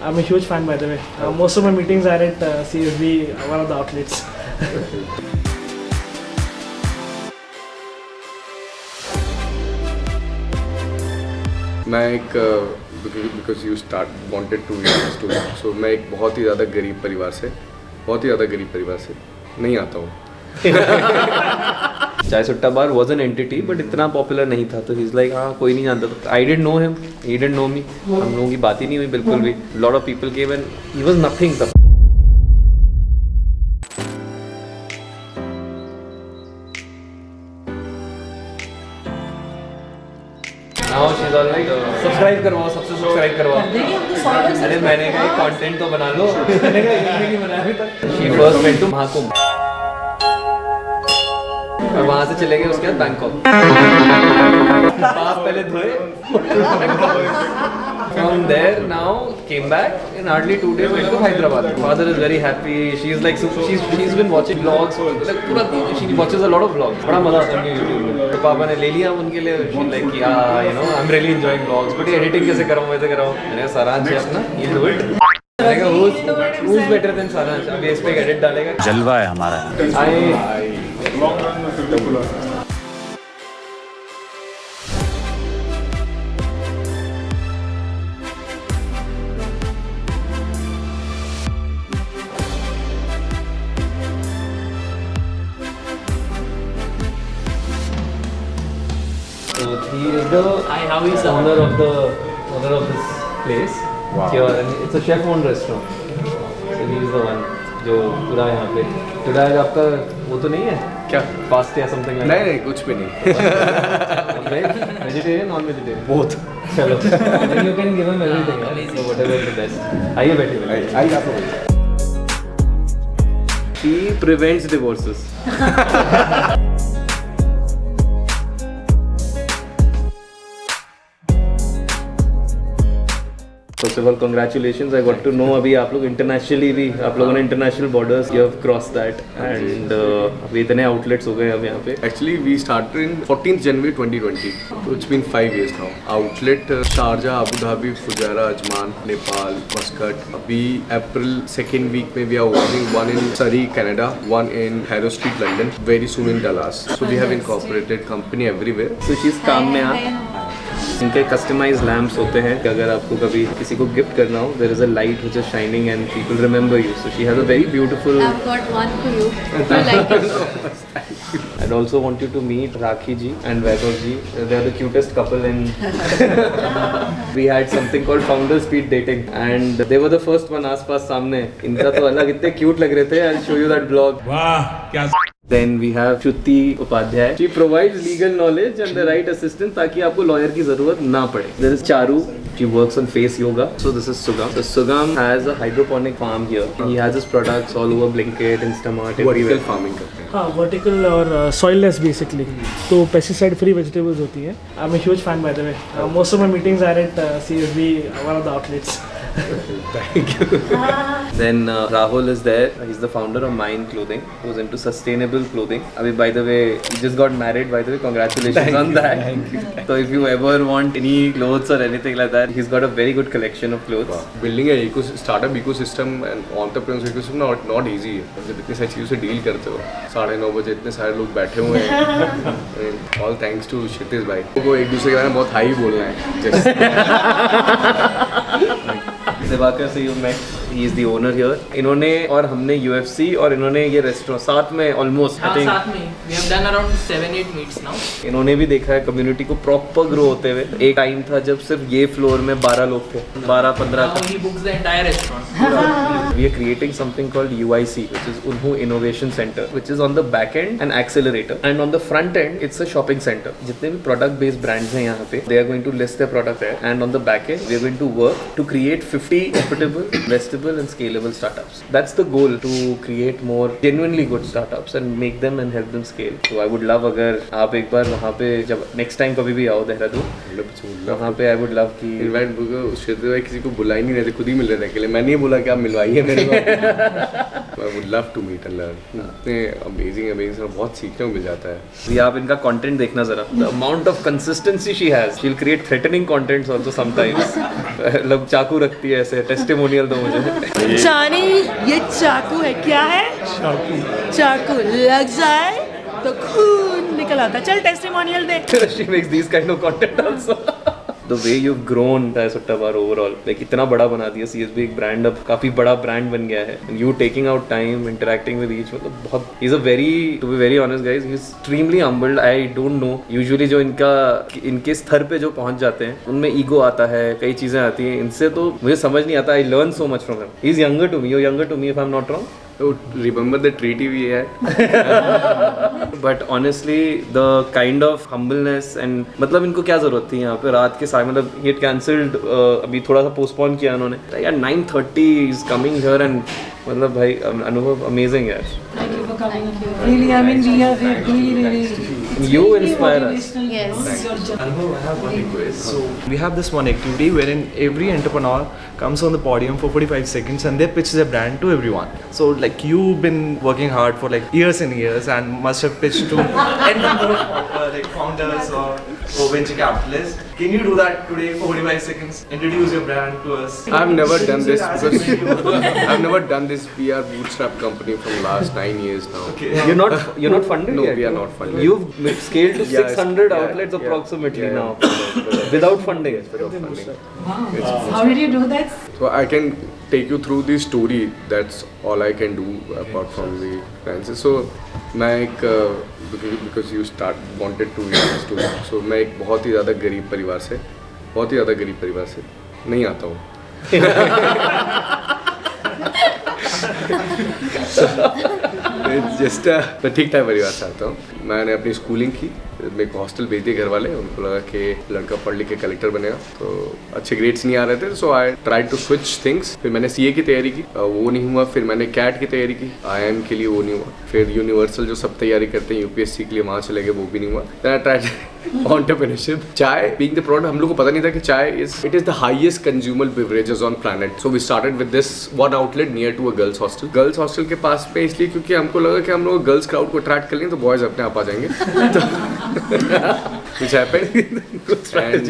I'm a huge fan, by the way. Most of my meetings are at CSB, one of the outlets. मैं एक because you start wanted to student, so मैं एक बहुत ही ज़्यादा गरीब परिवार से नहीं आता हूँ. चाय सुट्टा बार वॉज एन एंटिटी बट इतना पॉपुलर नहीं था, तो इज लाइक हाँ कोई नहीं जानता था. I didn't know him, he didn't know me. हम लोगों की बात ही नहीं हुई बिल्कुल भी. Lot of people came and he was nothing तब. Now she is all like subscribe करवाओ, सबसे सब्सक्राइब करवाओ. अरे मैंने कहा कंटेंट तो बना लो. मैंने कहा ये नहीं बनाया अभी तक. She first went to Mahakumbh और वहाँ से चले गए उसके बाद बैंकॉक. पाप पहले धोए. From there now came back in hardly 2 days went to Hyderabad. Father is very happy. She's like she's been watching vlogs like पूरा she watches a lot of vlogs. बड़ा मजा आता है YouTube में. तो पापा ने ले लिया उनके लिए. She like yeah you know I'm really enjoying vlogs but editing कैसे कराऊँ वैसे कराऊँ. मैंने सारांश है अपना you do it. मैंने कहा who's better than सारांश. अभी इस पे edit डालेगा. जलवा है हमारा. So he is the owner of this place. Wow. Here, and it's a chef-owned restaurant. So he is the one जो पूरा यहाँ पे. Today आज आपका वो तो नहीं है क्या फास्ट या समथिंग लाइक. नहीं कुछ भी नहीं. Vegetarian non vegetarian both. चलो then you can give him everything. So whatever is the best. आइए बैठिए. आई आप He prevents divorces. First of all, congratulations. I got to know अभी आप लोग internationally भी आप लोगों ने international borders you have crossed that and अभी इतने outlets हो गए अब यहाँ पे. Actually, we started in 14th January 2020. So it's been 5 years now. Outlet Sharjah, Abu Dhabi, Fujairah, Ajman, Nepal, Muscat. अभी April 2nd week में we are opening one in Surrey, Canada, one in Harrow Street, London. Very soon in Dallas. So we have incorporated company everywhere. So she's काम में आ. इनके customise lamps होते हैं कि अगर आपको कभी किसी को गिफ्ट करना हो there is a light which is shining and people remember you. So she has a very beautiful. I've got one for you. You like it? I'd also want you to meet Rakhi ji and Vaibhav ji. They are the cutest couple in. We had something called founder speed dating and they were the first one आस-पास सामने. इनका तो अलग इतने cute लग रहे थे. I'll show you that vlog. वाह क्या. Then we have Shruti Upadhyay. She provides legal knowledge and the right assistance ताकि आपको lawyer की जरूरत ना पड़े. There is Charu. She works on face yoga. So this is Sugam. So Sugam has a hydroponic farm here. He has his products all over Blinkit, Instamart, everywhere. Vertical farming करते हैं. हाँ, vertical और soilless basically. तो pesticide free vegetables होती हैं. I'm a huge fan, by the way. Most of my meetings are at CSB, one of the outlets. Thank you. Then Rahul is there. He's the founder of Mind Clothing, who's into sustainable clothing. Abhi, by the way, he just got married. By the way, congratulations on that. Thank you. So if you ever want any clothes or anything like that, he's got a very good collection of clothes. Building a startup ecosystem and entrepreneur's ecosystem not easy है. जब इतनी सारी चीज़ों से deal करते हो 9:30 बजे इतने सारे लोग बैठे हुए हैं. All thanks to क्षितिज भाई. को एक दूसरे के बारे में बहुत हाई बोलना है. दिवाकर से you met. He is the owner here. इन्होंने और हमने UFC और इन्होंने ये रेस्टोरेंट साथ में almost I think. साथ में we have done around 7-8 meets now. इन्होंने भी देखा है कम्युनिटी को प्रॉपर ग्रो होते हुए. एक टाइम था जब सिर्फ ये फ्लोर में 12 लोग थे. 12-15 Now he books the entire restaurant. We are creating something called UIC, which is Unhu Innovation Center, which is on the back end an accelerator, and on the front end it's a shopping center. जितने भी product based brands हैं यहाँ पे, they are going to list their product there, and on the back end we are going to work to create 50 profitable, investable and scalable startups. That's the goal, to create more genuinely good startups and make them and help them scale. So I would love अगर आप एक बार वहाँ पे जब next time कभी भी आओ देहरादून 100% वहाँ पे आई वुड लव कि इनवाइट उस क्षेत्र में किसी को बुला ही नहीं रहे थे, खुद ही मिल रहे थे अकेले। मैंने ही बोला कि आप मिलवाइए मेरे को। I would love to meet and learn. इतने अमेजिंग बहुत सीखने को मिल जाता है। ये आप इनका कंटेंट देखना जरा, the amount of consistency she has, she will create threatening contents also sometimes. मतलब चाकू रखती है ऐसे, टेस्टिमोनियल दो मुझे। जानी ये चाकू है, क्या है? चाकू लग जाए तो खून निकल आता। चल testimonial they. She makes these kind of content also. The way you've grown Sotta Bar overall, like इतना बड़ा बना दिया CSB, एक ब्रांड अब काफी बड़ा ब्रांड बन गया है। And you taking out time, interacting with each, मतलब बहुत, he's a very, to be very honest guys, he's extremely humbled. I don't know, usually जो इनके स्तर पे जो पहुंच जाते हैं उनमें ईगो आता है, कई चीजें आती हैं। इनसे तो मुझे समझ नहीं आता। I learn so much from him. He's younger to me, you're younger to me if I'm not wrong. Remember the treaty we had? But honestly, the kind of humbleness and मतलब इनको क्या जरूरत थी यहाँ पे रात के साथ, मतलब ये cancelled, अभी थोड़ा सा पोस्टपोन किया उन्होंने यार। 9:30 is coming here and मतलब भाई अनुभव amazing यार। Thank you for coming. Really, I mean, we are really You inspire us. Yes. Anubhav, I have one request. So we have this one activity wherein every entrepreneur comes on the podium for 45 seconds and they pitch their brand to everyone. So like you've been working hard for like years and years and must have pitched to n number of like founders or venture capitalists. Can you do that today for 45 seconds? Introduce your brand to us. I've never done this because I've never done this. We are bootstrap company from last 9 years now. Okay. You're not funded No, yet. we are not funded. You've scaled to Yes, 600 yeah, outlets yeah, approximately yeah. now without funding. Without funding. How did you do that? So I can take you through the story. That's all I can do apart from the finances. So मैं एक because you wanted to hear the story. So मैं एक बहुत ही ज़्यादा गरीब परिवार से नहीं आता हूँ। It's just मैं ठीक ठाक परिवार से आता हूँ। मैंने अपनी स्कूलिंग की, मेरे को हॉस्टल भेज दिए घर वाले। उनको लगा कि लड़का पढ़ लिख के कलेक्टर बनेगा, तो अच्छे ग्रेड्स नहीं आ रहे थे। So I try to switch things. फिर मैंने सीए की तैयारी की, वो नहीं हुआ। फिर मैंने कैट की तैयारी की, IIM के लिए, वो नहीं हुआ। फिर यूनिवर्सल जो सब तैयारी करते हैं यूपीएससी के लिए, वहाँ चले गए, वो भी नहीं हुआ। Then I tried entrepreneurship. Chai being the product, हम लोग को पता नहीं था कि chai it is the highest consumer beverages on planet. So we started with this one outlet near to a girls hostel. Girls hostel के पास पे इसलिए क्योंकि हमको लगा कि हम लोग गर्ल्स क्राउड को अट्रैक्ट कर लेंगे तो बॉयज अपने आप आ जाएंगे। Which happened and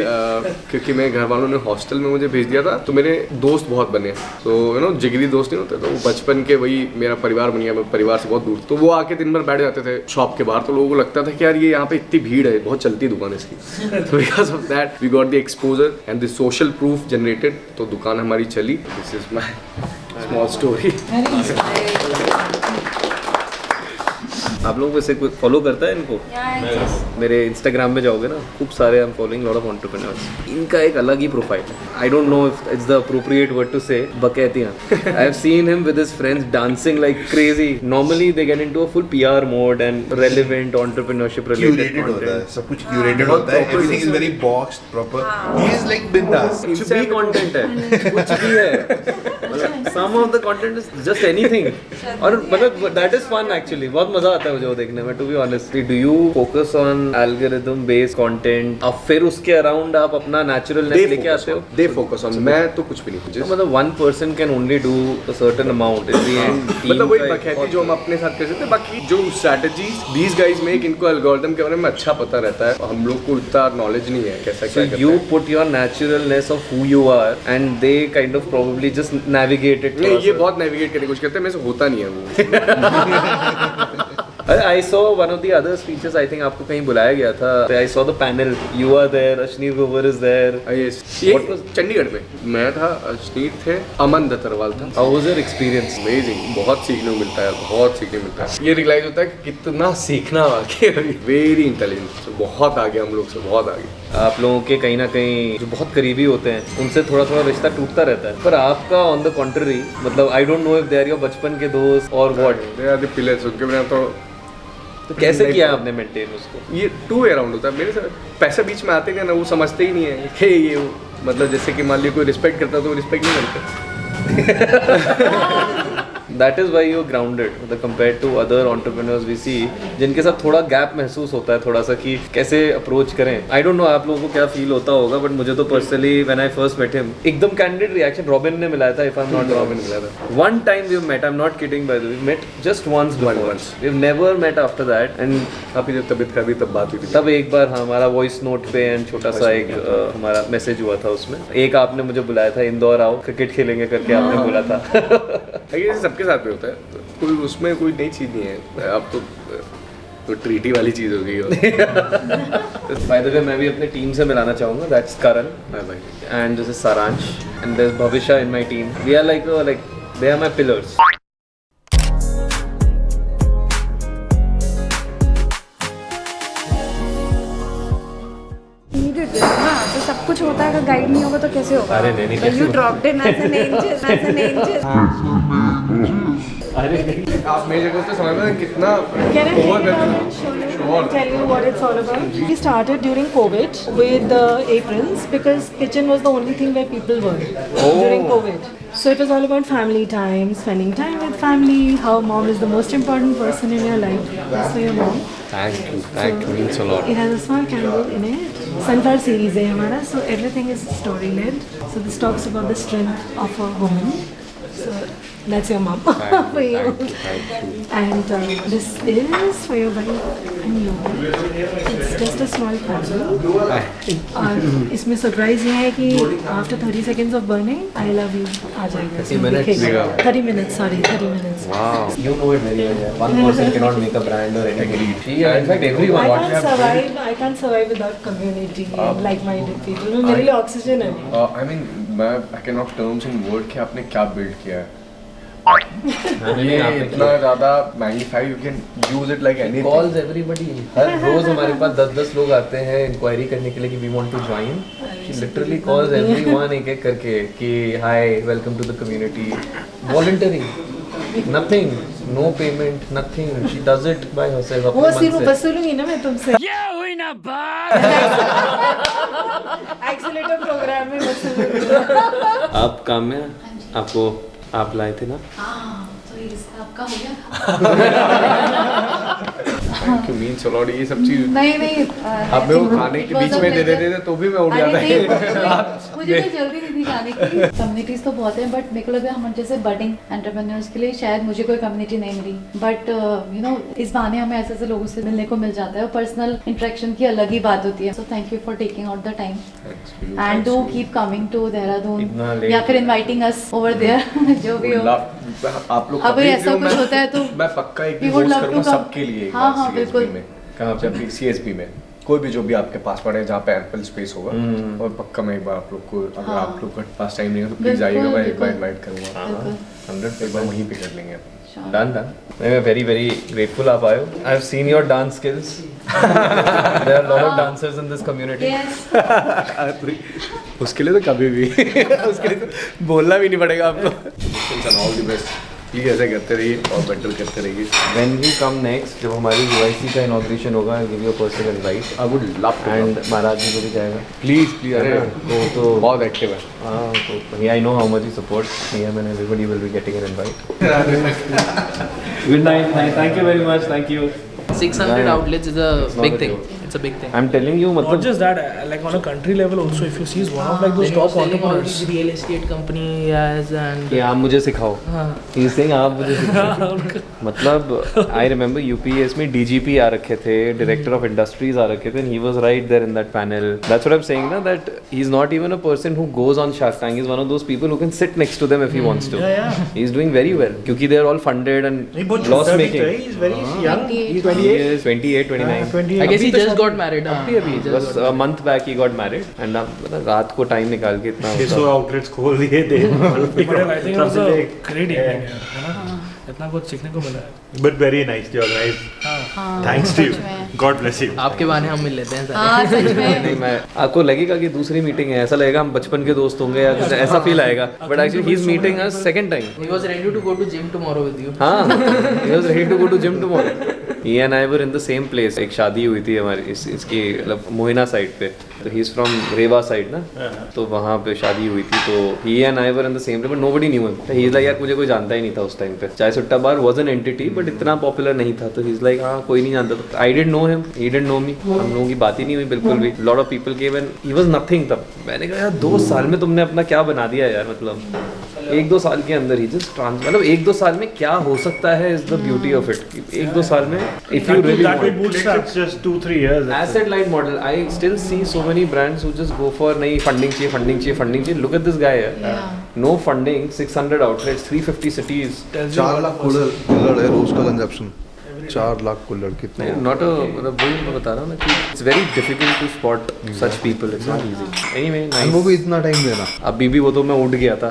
क्योंकि मेरे घर वालों ने हॉस्टल में मुझे भेज दिया था, तो मेरे दोस्त बहुत बने। तो यू नो जिगरी दोस्त नहीं होते, तो वो बचपन के वही मेरा परिवार बन गया। मैं परिवार से बहुत दूर, तो वो आके दिन भर बैठ जाते थे शॉप के बाहर। तो लोगों को लगता था कि यार ये यहाँ पे इतनी भीड़ है, बहुत चलती दुकान इसकी। तो because of that we got the exposure and the social proof generated, तो दुकान हमारी चली। This is my small story. आप लोग वैसे कोई फॉलो करता है इनको? मेरे इंस्टाग्राम में जाओगे ना, खूब सारे I am following lot of entrepreneurs. इनका एक अलग ही प्रोफाइल है। I don't know if it's the appropriate word to say, बकैतियां। I have seen him with his friends dancing like crazy. Normally they get into a full PR mode and relevant entrepreneurship related होता है, सब कुछ curated होता है, everything is very boxed proper. He is like बिंदास। कुछ भी content है, कुछ भी है, मतलब some of the content is just anything. और मतलब दैट इज फन एक्चुअली, बहुत मजा आता है मुझे वो देखने में। To be honest, do you focus on algorithm based content, और फिर उसके अराउंड आप अपना नेचुरलनेस लेके आते हो? दे फोकस ऑन, मैं तो कुछ भी नहीं कुछ। मतलब one person can only do a certain amount in the end. मतलब वही बखैती जो हम अपने साथ कर सकते हैं। बाकी जो स्ट्रैटेजीज these guys make, इनको एल्गोरिथम के बारे में अच्छा पता रहता है, हम लोग को इतना नॉलेज नहीं है कैसा क्या करना है। You put your naturalness of who you are and they kind of probably just navigate it. नहीं, ये बहुत नेविगेट करने की कोशिश करते हैं, मेरे से होता नहीं है वो। I saw one of the other speeches, I think आपको कहीं बुलाया गया था। I saw the panel, you are there, Ashneer Grover is there. ये चंडीगढ़ में मैं था, अश्नीर थे, अमन दत्तरवाल था। How was your experience? Amazing, बहुत सीखने को मिलता है, बहुत सीखने को मिलता है। ये रियलाइज होता है कि कितना सीखना बाकी है। वेरी इंटेलिजेंट, बहुत आगे हम लोग से, बहुत आगे। आप लोगों के कहीं ना कहीं जो बहुत करीबी होते हैं उनसे थोड़ा थोड़ा रिश्ता टूटता रहता है, पर आपका ऑन द कॉन्ट्ररी, मतलब I don't know if they are your बचपन के दोस्त और what. They are the pillars, उनके बिना तो कैसे किया आपने मेंटेन उसको? ये टू वे अराउंड होता है। मेरे साथ पैसे बीच में आते हैं ना, वो समझते ही नहीं है कि ये वो, मतलब जैसे कि मान लीजिए कोई रिस्पेक्ट करता है तो वो रिस्पेक्ट नहीं करते। That is why you're grounded, मतलब compared to other entrepreneurs we see, जिनके साथ थोड़ा गैप महसूस होता है थोड़ा सा कि कैसे अप्रोच करें. I don't know आप लोगों को क्या फील होता होगा, बट मुझे तो personally when I first met him एकदम कैंडिड रिएक्शन रॉबिन ने मिलाया था, if I'm not wrong, मिलाया था. One time we met, I'm not kidding by the way, we met just once before. We've never met after that. And आपकी जब तबीयत खराब हुई तब बात हुई थी. तब एक बार हमारा वॉइस नोट पे एंड छोटा सा एक हमारा मैसेज हुआ था उसमें. एक आपने मुझे बुलाया था इंदौर आओ क्रिकेट खेलेंगे करके आपने बोला था. ये सबके साथ में होता है, कोई उसमें कोई नई चीज़ नहीं है. अब तो ट्रीटी वाली चीज़ हो गई हो. बाय द वे मैं भी अपने टीम से मिलाना चाहूँगा. That's Karan and this is Saransh and there is Bhavishya in my team. We are like they are my pillars. हाँ, तो सब कुछ होता है, अगर गाइड नहीं होगा तो कैसे होगा? अरे नहीं, कैसे You dropped in as an angel, as an angel. आप मेरी जगह से समझ में कितना Can I tell you what it's all about? We started during COVID with the aprons because kitchen was the only thing where people were during COVID. So it was all about family time, spending time with family, how mom is the most important person in your life. That's for your mom. Thank you, means a lot. It has a small candle in it. Sunflower series है हमारा, so everything is story led. So this talks about the strength of a woman. So that's your mom for you. And this is for your wife and you. It's just a small candle. और इसमें surprise ये है कि after 30 seconds of burning, I love you आ जाएगा. 30 minutes? 30 minutes, sorry, 30 minutes. Wow, you know it very well. One person cannot make a brand or anything. Yeah, in fact, everyone. I can't survive without community and like-minded people. वो मेरे लिए oxygen है. I mean, I cannot terms in word कि आपने क्या build किया है. ये इतना ज़्यादा magnified, you can use it like anything. Calls everybody. हर रोज हमारे पास 10 लोग आते हैं इंक्वायरी करने के लिए कि we want to join. She literally calls everyone एक एक करके कि hi, welcome to the community. Voluntary. Nothing. No payment. Nothing. She does it by herself. वो सिर्फ वसूलूंगी ना मैं तुमसे. ये हुई ना बात. एक्सीलेटर प्रोग्राम में वसूलूंगी. आप काम में आपको आप लाए थे ना? हाँ, तो ये आपका हो गया. Thank you means a lot. ये सब चीज़ नहीं अब मैं वो खाने के बीच में दे देते थे तो भी मैं उठ जाता है. मुझे तो जल्दी नहीं थी खाने की. कम्युनिटीज तो बहुत हैं, बट मेरे को लगा हम जैसे बडिंग एंटरप्रेन्योर्स के लिए शायद मुझे कोई कम्युनिटी नहीं मिली, बट यू नो इस बहाने हमें ऐसे ऐसे लोगों से मिलने को मिल जाता है और पर्सनल इंटरेक्शन की अलग ही बात होती है. So thank you for taking out the time and do keep coming to Dehradun या फिर इनवाइटिंग अस ओवर देयर. जो भी हो आप लोग अगर ऐसा कुछ होता है तो मैं पक्का एक होस्ट करूंगा सबके लिए. हाँ बिल्कुल. कहाँ जब भी CSB में कोई भी जो भी आपके पास पड़े जहाँ पे एम्पल स्पेस होगा, और पक्का मैं एक बार आप लोग को अगर आप लोग का पास टाइम नहीं है तो प्लीज आइएगा. मैं एक बार इनवाइट करूँगा. 100 एक बार वहीं पे कर लेंगे. Done. I'm very grateful आप आए हो. I've seen your dance skills. There are a lot of dancers in this community. Yes. उसके लिए तो कभी भी उसके लिए तो बोलना भी नहीं पड़ेगा आपको. All the best. प्लीज ऐसे करते रहिए और बेटर करते रहिए. When we come next, जब हमारी UIC का इनॉग्रेशन होगा, I'll give you a personal invite. I would love to. And महाराज जी को भी जाएगा. प्लीज अरे तो बहुत एक्टिव है. हाँ तो I know how much you support him and everybody will be getting an invite. Good night. Thank you very much. Thank you. 600 outlets is a not big a thing. joke. It's a big thing. I'm telling you, Not मतलब just that, like on a country level also, if you see, he's one of like those Then he was top selling all entrepreneurs. these real estate company he has and कि आप मुझे सिखाओ. He's saying आप मुझे सिखाओ. मतलब I remember UPS में DGP आ रखे थे, Director of Industries आ रखे थे, and he was right there in that panel. That's what I'm saying ना, that he's not even a person who goes on Shark Tank. He's one of those people who can sit next to them if he wants to. Yeah. He's doing very well क्योंकि they are all funded and loss making. He's very young. He's 28. He is 28, 29. 28. I guess he just got married. Bas a month back he got married and अब रात को time निकाल के इतना 600 outlets खोल दिए थे. But I think it was a great evening. है ना? इतना कुछ सीखने को मिला है. But very nicely organized. हाँ, Thanks to you. सच में। God bless you. आपके बहाने हम मिल लेते हैं सारे। हाँ सच में। नहीं, मैं आपको लगेगा कि दूसरी मीटिंग है, ऐसा लगेगा हम बचपन के दोस्त होंगे या कुछ ऐसा फील आएगा, but actually he is meeting us second time. He was ready to go to gym tomorrow with you. हाँ, he was ready to go to gym tomorrow. He and I were in the same place. एक शादी हुई थी हमारी इसकी मतलब Mohina side पे, तो he is from Rewa side ना, तो वहाँ पे शादी हुई थी, तो he and I were in the same place, but nobody knew him. He is like यार मुझे कोई जानता ही नहीं था उस टाइम पे। चाय सुट्टा बार was an entity, but इतना पॉपुलर नहीं था, तो he is like हाँ कोई नहीं जानता था। I didn't know him, he didn't know me, हम लोगों की बात ही नहीं हुई बिल्कुल भी। Lot of people came and he was nothing तब। मैंने कहा यार 2 साल में तुमने अपना क्या बना दिया यार, मतलब 1-2 साल के अंदर ही जस्ट मतलब 1-2 साल में क्या हो सकता है is the beauty of it. 1-2 साल में if you really That will bootstrap just 2-3 years. Asset light model, I still see so many brands who just go for नहीं फंडिंग चाहिए फंडिंग चाहिए फंडिंग चाहिए। Look at this guy, no funding, 600 outlets, 350 cities, 4 lakh कुल्हड़ है रोज का consumption. 4 lakh कुल्हड़ कितने? Not a मतलब वही मैं बता रहा हूँ ना कि it's very difficult to spot such people, it's not easy. Anyway वो भी इतना टाइम देना। अभी भी वो तो मैं उठ गया था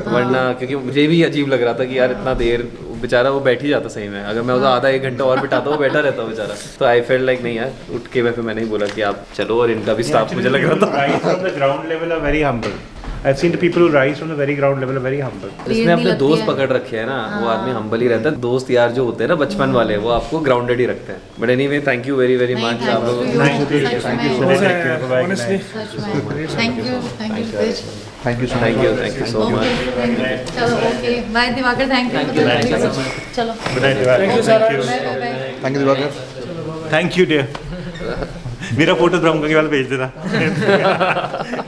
वरना क्योंकि मुझे भी अजीब लग रहा था कि यार इतना देर बेचारा वो बैठ ही जाता सही में। अगर मैं उसे आधा 1 घंटा और बिठाता वो बैठा रहता बेचारा। तो आई फेल्ट लाइक नहीं यार, उठ के मैं फिर मैंने ही बोला कि आप चलो, और इनका भी स्टाफ मुझे लग रहा था Rise from the ground level are very humble. I've seen the people who rise from the very ground level are very humble. इसमें अपने दोस्त पकड़ रखे हैं ना, वो आदमी हम्बल ही रहता है। दोस्त यार जो होते हैं ना बचपन वाले, वो आपको ग्राउंडेड ही रखते हैं। But anyway thank you very very much आप लोगों को। Thank you so much. Honestly, thank you thank you thank you so much. चलो okay bye Diwakar, thank you. चलो Good night, Divar. Thank you, sir. Thank you Diwakar. Thank you, dear. मेरा photo ब्रह्म के वाला भेज देना।